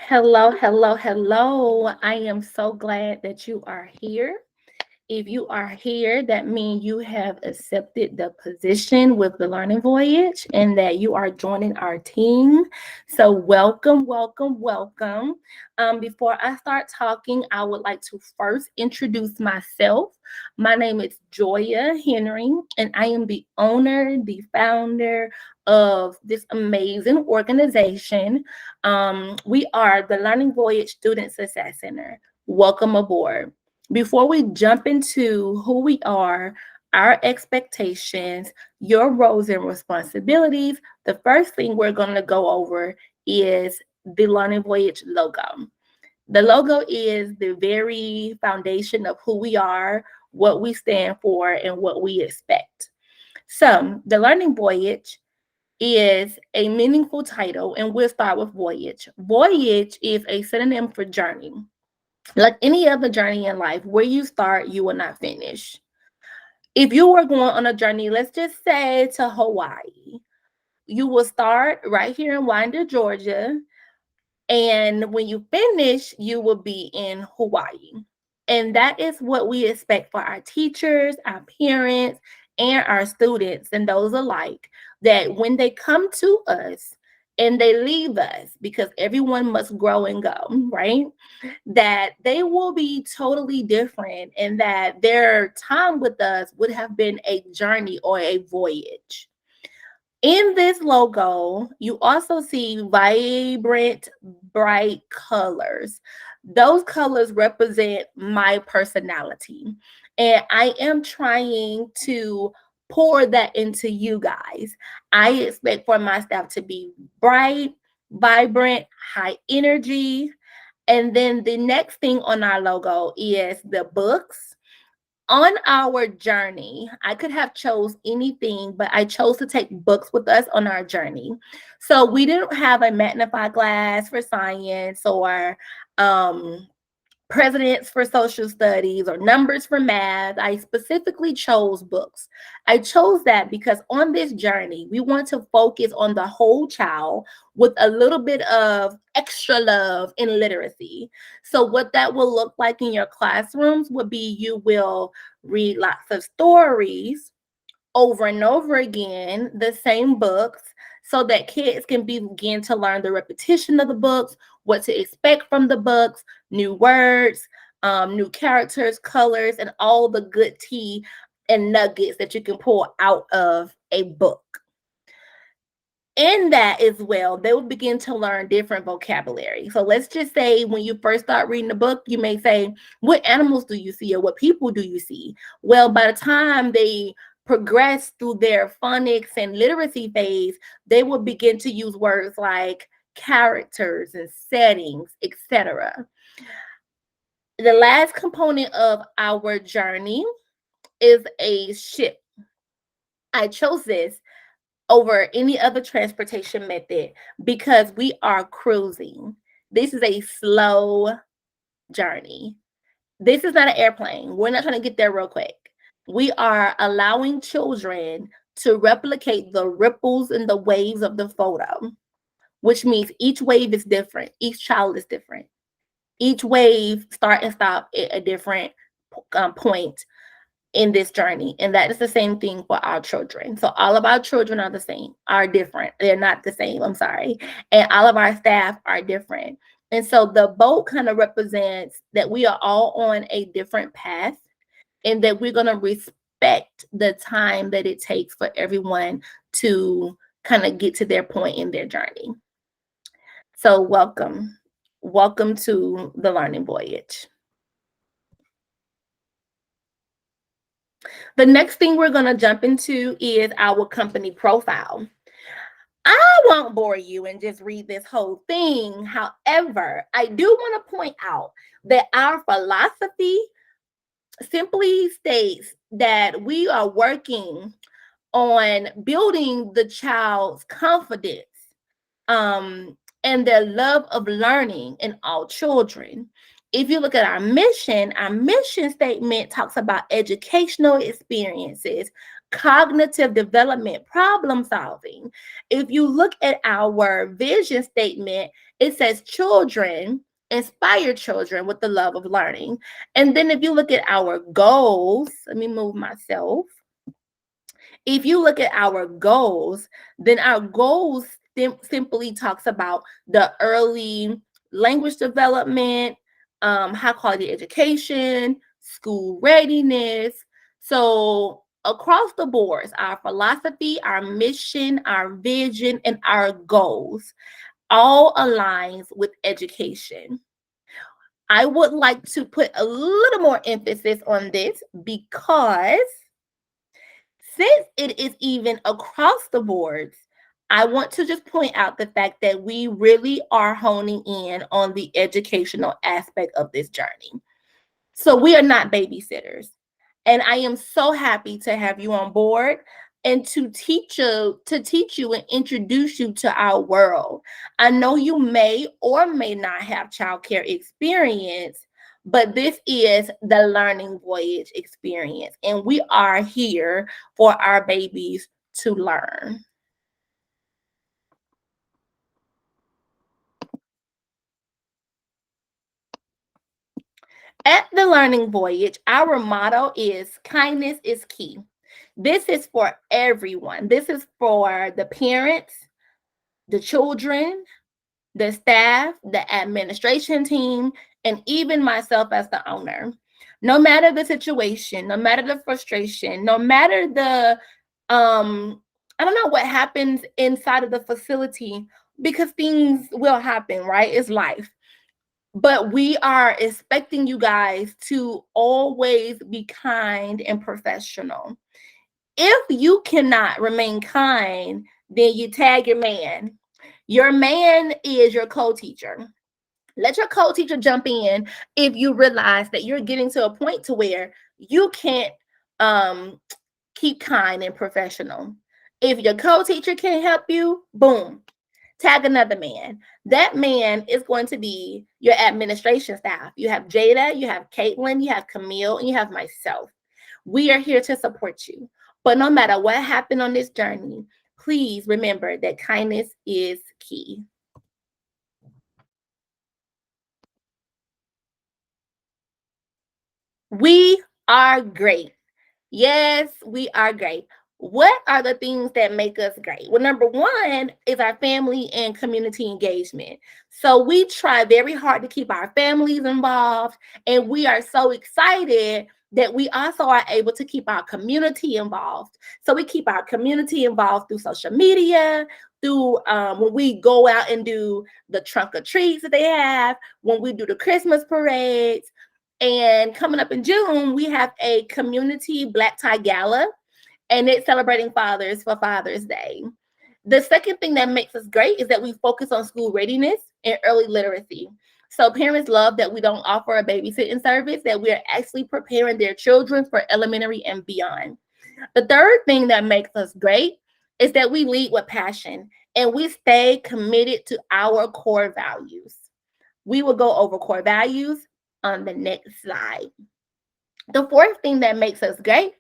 Hello, hello, hello. I am so glad that you are here. If you are here, that means you have accepted the position with the Learning Voyage and that you are joining our team. So, welcome, welcome, welcome. Before I start talking, I would like to first introduce myself. My name is Joya Henry, and I am the owner, the founder of this amazing organization. We are the Learning Voyage Student Success Center. Welcome aboard. Before we jump into who we are, our expectations, your roles and responsibilities, the first thing we're going to go over is the Learning Voyage logo. The logo is the very foundation of who we are, what we stand for, and what we expect. So, the Learning Voyage is a meaningful title, and we'll start with voyage. Voyage is a synonym for journey. Like any other journey in life, where you start, you will not finish. If you were going on a journey, let's just say to Hawaii, you will start right here in Winder, Georgia. And when you finish, you will be in Hawaii. And that is what we expect for our teachers, our parents, and our students, and those alike, that when they come to us and they leave us, because everyone must grow and go, right? That they will be totally different and that their time with us would have been a journey or a voyage. In this logo, you also see vibrant, bright colors. Those colors represent my personality. And I am trying to pour that into you guys. I expect for my staff to be bright, vibrant, high energy. And then the next thing on our logo is the books. On our journey, I could have chose anything, but I chose to take books with us on our journey. So we didn't have a magnifying glass for science or presidents for social studies or numbers for math. I specifically chose books. I chose that because on this journey, we want to focus on the whole child with a little bit of extra love in literacy. So, what that will look like in your classrooms would be you will read lots of stories over and over again, the same books, so that kids can begin to learn the repetition of the books, what to expect from the books, new words, new characters, colors, and all the good tea and nuggets that you can pull out of a book. In that as well, they will begin to learn different vocabulary. So let's just say when you first start reading the book, you may say, what animals do you see or what people do you see? Well, by the time they progress through their phonics and literacy phase, they will begin to use words like characters and settings, etc. The last component of our journey is a ship. I chose this over any other transportation method because we are cruising. This is a slow journey. This is not an airplane. We're not trying to get there real quick. We are allowing children to replicate the ripples and the waves of the photo, which means each wave is different. Each child is different. Each wave start and stop at a different point in this journey. And that is the same thing for our children. So all of our children are the same, are different. They're not the same, I'm sorry. And all of our staff are different. And so the boat kind of represents that we are all on a different path and that we're going to respect the time that it takes for everyone to kind of get to their point in their journey. So welcome. Welcome to the Learning Voyage. The next thing we're going to jump into is our company profile. I won't bore you and just read this whole thing. However, I do want to point out that our philosophy simply states that we are working on building the child's confidence and their love of learning in all children. If you look at our mission statement talks about educational experiences, cognitive development, problem solving. If you look at our vision statement, it says children, inspire children with the love of learning. And then if you look at our goals, let me move myself. If you look at our goals, then our goals simply talks about the early language development, high quality education, school readiness. So across the boards, our philosophy, our mission, our vision, and our goals all aligns with education. I would like to put a little more emphasis on this because since it is even across the boards, I want to just point out the fact that we really are honing in on the educational aspect of this journey. So we are not babysitters. And I am so happy to have you on board and to teach you and introduce you to our world. I know you may or may not have childcare experience, but this is the Learning Voyage experience, and we are here for our babies to learn. At the Learning Voyage, our motto is kindness is key. This is for everyone. This is for the parents, the children, the staff, the administration team, and even myself as the owner. No matter the situation, no matter the frustration, no matter the I don't know what happens inside of the facility, because things will happen, right? It's life. But we are expecting you guys to always be kind and professional. If you cannot remain kind, then you tag your man. Your man is your co-teacher. Let your co-teacher jump in if you realize that you're getting to a point to where you can't um, keep kind and professional. If your co-teacher can help you, boom, tag another man. That man is going to be your administration staff. You have Jada, you have Caitlin, you have Camille, and you have myself. We are here to support you. But no matter what happened on this journey, please remember that kindness is key. We are great. Yes, we are great. What are the things that make us great? Well, number one is our family and community engagement. So we try very hard to keep our families involved, and we are so excited that we also are able to keep our community involved. So we keep our community involved through social media, through when we go out and do the trunk or treats that they have, when we do the Christmas parades, and coming up in June, we have a community black tie gala, and it's celebrating fathers for Father's Day. The second thing that makes us great is that we focus on school readiness and early literacy. So parents love that we don't offer a babysitting service, that we are actually preparing their children for elementary and beyond. The third thing that makes us great is that we lead with passion and we stay committed to our core values. We will go over core values on the next slide. The fourth thing that makes us great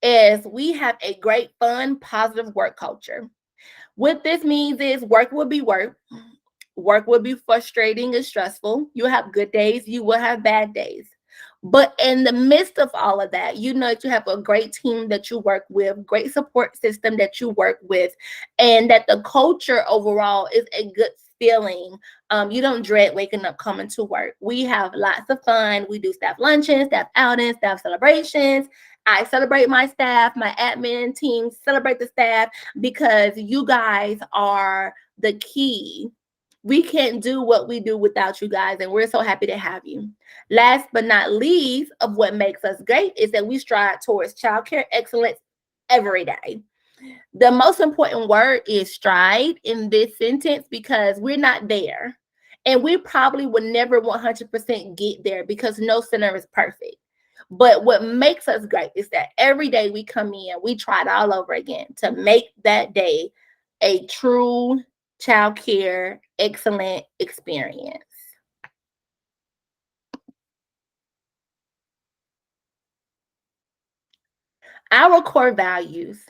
is we have a great, fun, positive work culture. What this means is work will be work. Work will be frustrating and stressful. You have good days, you will have bad days. But in the midst of all of that, you know that you have a great team that you work with, great support system that you work with, and that the culture overall is a good feeling. You don't dread waking up coming to work. We have lots of fun. We do staff luncheons, staff outings, staff celebrations. I celebrate my staff, my admin team celebrate the staff because you guys are the key. We can't do what we do without you guys, and we're so happy to have you. Last but not least, of what makes us great is that we strive towards childcare excellence every day. The most important word is stride in this sentence because we're not there. And we probably would never 100% get there because no center is perfect. But what makes us great is that every day we come in, we try it all over again to make that day a true child care excellent experience. Our core values.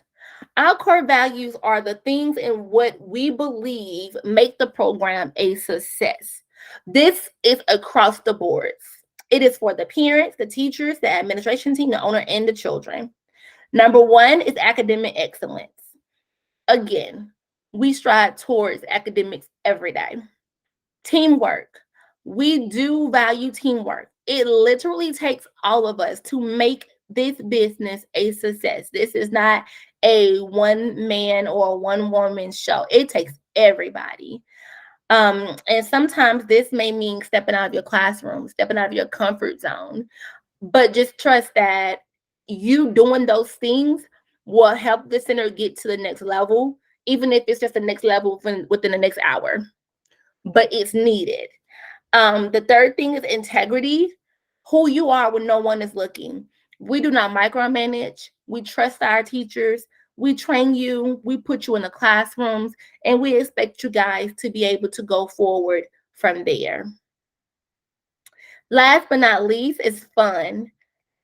Our core values are the things in what we believe make the program a success. This is across the boards. It is for the parents, the teachers, the administration team, the owner, and the children. Number one is academic excellence. Again, we strive towards academics every day. Teamwork. We do value teamwork. It literally takes all of us to make this business a success. This is not a one man or one woman show. It takes everybody. And sometimes this may mean stepping out of your classroom, stepping out of your comfort zone, but just trust that you doing those things will help the center get to the next level, even if it's just the next level within the next hour, but it's needed. The third thing is integrity, who you are when no one is looking. We do not micromanage. We trust our teachers. We train you. We put you in the classrooms, and we expect you guys to be able to go forward from there. Last but not least is fun.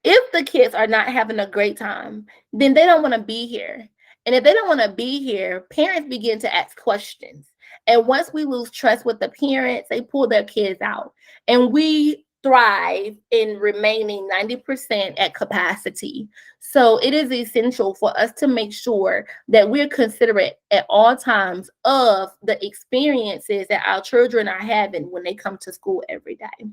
If the kids are not having a great time, then they don't want to be here. And if they don't want to be here, parents begin to ask questions. And once we lose trust with the parents, they pull their kids out. And we thrive in remaining 90% at capacity. So it is essential for us to make sure that we're considerate at all times of the experiences that our children are having when they come to school every day.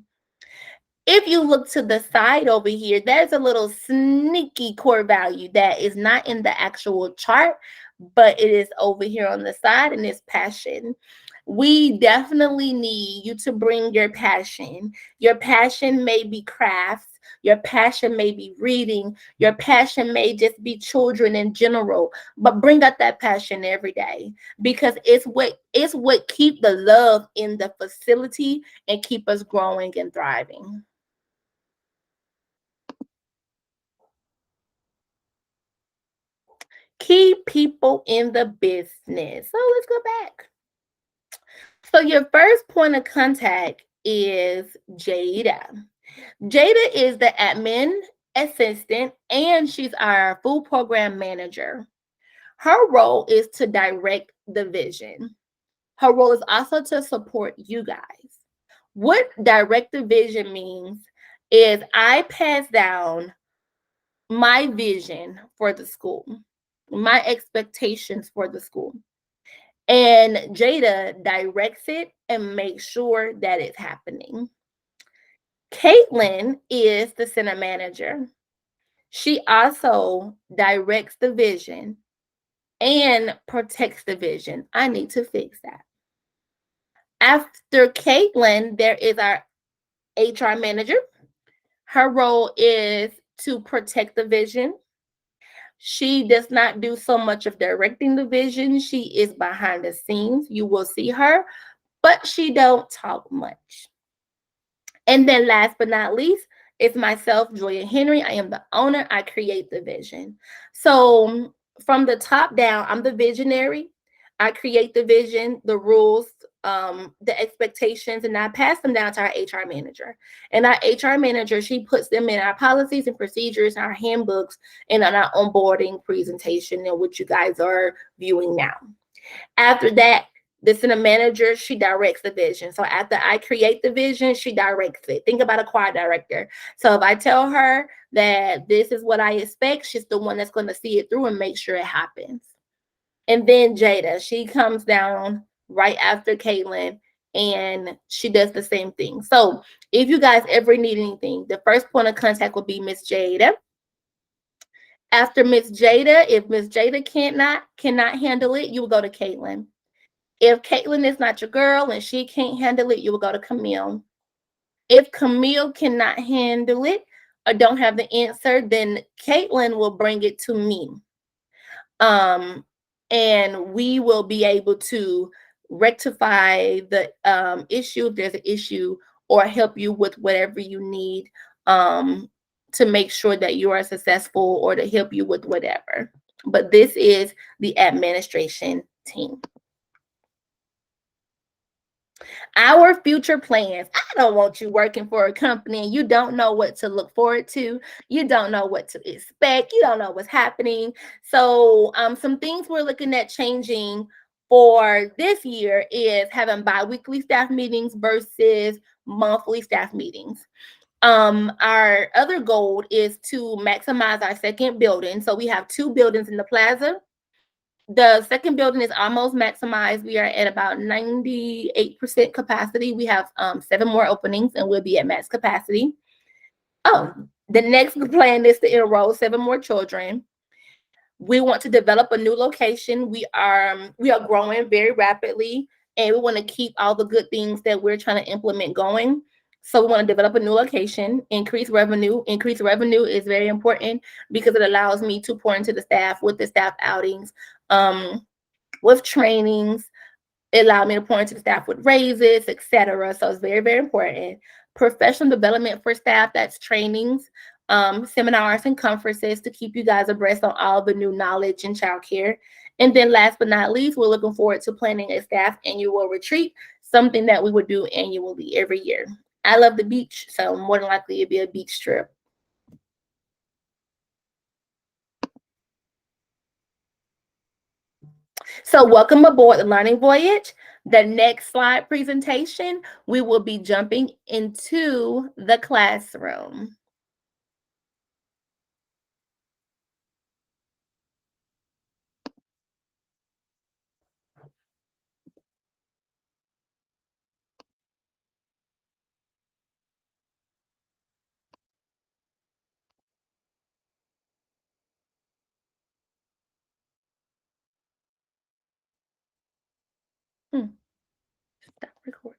If you look to the side over here, there's a little sneaky core value that is not in the actual chart, but it is over here on the side, and it's passion. We definitely need you to bring your passion. Your passion may be crafts. Your passion may be reading. Your passion may just be children in general, but bring out that passion every day, because it's what keep the love in the facility and keep us growing and thriving. Key people in the business. So let's go back. So your first point of contact is Jada. Jada is the admin assistant, and she's our full program manager. Her role is to direct the vision. Her role is also to support you guys. What direct the vision means is I pass down my vision for the school, my expectations for the school. And Jada directs it and makes sure that it's happening. Caitlin is the center manager. She also directs the vision and protects the vision. I need to fix that. After Caitlin, there is our HR manager. Her role is to protect the vision. She does not do so much of directing the vision. She is behind the scenes. You will see her, but she don't talk much. And then last but not least, it's myself, Joya Henry. I am the owner. I create the vision. So from the top down, I'm the visionary. I create the vision, the rules, the expectations, and I pass them down to our HR manager. And our HR manager, she puts them in our policies and procedures, our handbooks, and on our onboarding presentation, and what you guys are viewing now. After that, the center manager, she directs the vision. So after I create the vision, she directs it. Think about a choir director. So if I tell her that this is what I expect, she's the one that's going to see it through and make sure it happens. And then Jada, she comes down right after Caitlin, and she does the same thing. So if you guys ever need anything, the first point of contact will be Miss Jada. After Miss Jada, if Miss Jada cannot handle it, you will go to Caitlin. If Caitlin is not your girl and she can't handle it, you will go to Camille. If Camille cannot handle it or don't have the answer, then Caitlin will bring it to me. And we will be able to rectify the issue if there's an issue, or help you with whatever you need to make sure that you are successful, or to help you with whatever. But this is the administration team. Our future plans. I don't want you working for a company and you don't know what to look forward to. You don't know what to expect. You don't know what's happening. So, some things we're looking at changing for this year is having bi-weekly staff meetings versus monthly staff meetings. Our other goal is to maximize our second building. So we have two buildings in the plaza. The second building is almost maximized. We are at about 98% capacity. We have 7 more openings and we'll be at max capacity. Oh, the next plan is to enroll 7 more children. We want to develop a new location. We are growing very rapidly, and we want to keep all the good things that we're trying to implement going. So we want to develop a new location, increase revenue. Increase revenue is very important because it allows me to pour into the staff with the staff outings, with trainings. It allowed me to pour into the staff with raises, etc. So it's very, very important. Professional development for staff, that's trainings, seminars, and conferences to keep you guys abreast on all the new knowledge in childcare. And then last but not least, we're looking forward to planning a staff annual retreat, something that we would do annually every year. I love the beach, so more than likely it'd be a beach trip. So welcome aboard the Learning Voyage. The next slide presentation, we will be jumping into the classroom. Stop recording.